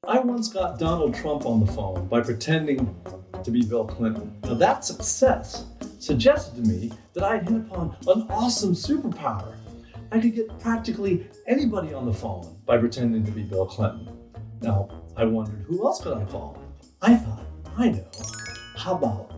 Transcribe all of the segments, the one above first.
I once got Donald Trump on the phone by pretending to be Bill Clinton. Now that success suggested to me that I had hit upon an awesome superpower. I could get practically anybody on the phone by pretending to be Bill Clinton. Now, I wondered, who else could I call? I thought, I know. How about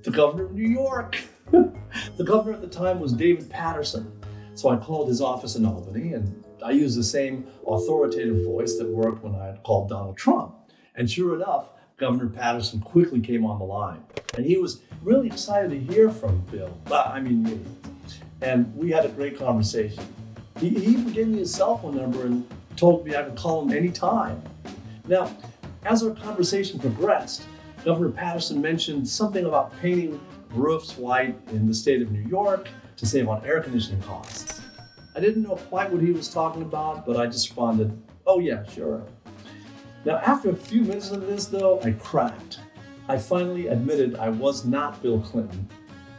the governor of New York? The governor at the time was David Patterson. So I called his office in Albany, and I used the same authoritative voice that worked when I had called Donald Trump. And sure enough, Governor Patterson quickly came on the line. And he was really excited to hear from me. And we had a great conversation. He even gave me his cell phone number and told me I could call him anytime. Now, as our conversation progressed, Governor Patterson mentioned something about painting roofs white in the state of New York to save on air conditioning costs. I didn't know quite what he was talking about, but I just responded, oh yeah, sure. Now, after a few minutes of this, though, I cracked. I finally admitted I was not Bill Clinton,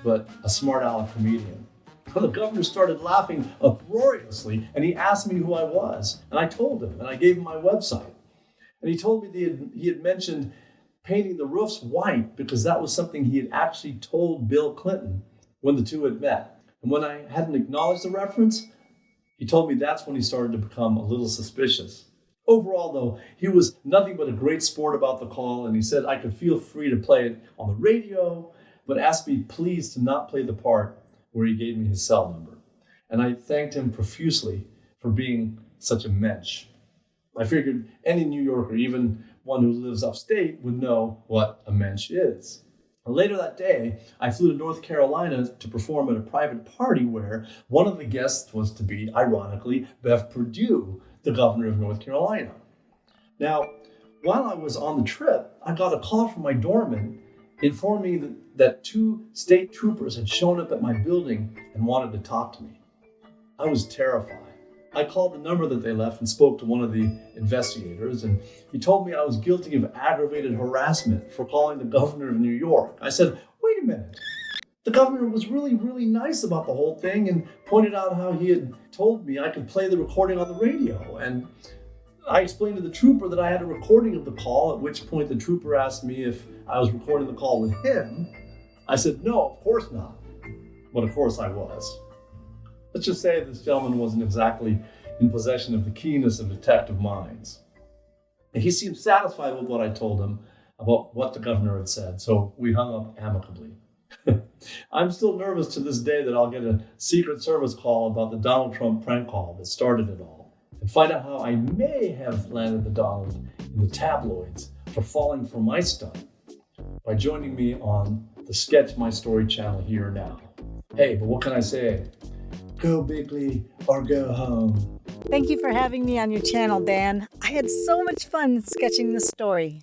but a smart aleck comedian. The governor started laughing uproariously, and he asked me who I was. And I told him, and I gave him my website. And he told me that he had mentioned painting the roofs white because that was something he had actually told Bill Clinton when the two had met. And when I hadn't acknowledged the reference, he told me that's when he started to become a little suspicious. Overall, though, he was nothing but a great sport about the call, and he said I could feel free to play it on the radio, but asked me please to not play the part where he gave me his cell number. And I thanked him profusely for being such a mensch. I figured any New Yorker, even one who lives upstate, would know what a mensch is. Later that day, I flew to North Carolina to perform at a private party where one of the guests was to be, ironically, Bev Perdue, the governor of North Carolina. Now, while I was on the trip, I got a call from my doorman informing me that 2 state troopers had shown up at my building and wanted to talk to me. I was terrified. I called the number that they left and spoke to one of the investigators, and he told me I was guilty of aggravated harassment for calling the governor of New York. I said, wait a minute. The governor was really, really nice about the whole thing and pointed out how he had told me I could play the recording on the radio. And I explained to the trooper that I had a recording of the call, at which point the trooper asked me if I was recording the call with him. I said, no, of course not. But of course I was. Let's just say this gentleman wasn't exactly in possession of the keenness of detective minds. And he seemed satisfied with what I told him about what the governor had said, so we hung up amicably. I'm still nervous to this day that I'll get a Secret Service call about the Donald Trump prank call that started it all, and find out how I may have landed the Donald in the tabloids for falling for my stunt by joining me on the Sketch My Story channel here now. Hey, but what can I say? Go bigly or go home. Thank you for having me on your channel, Dan. I had so much fun sketching this story.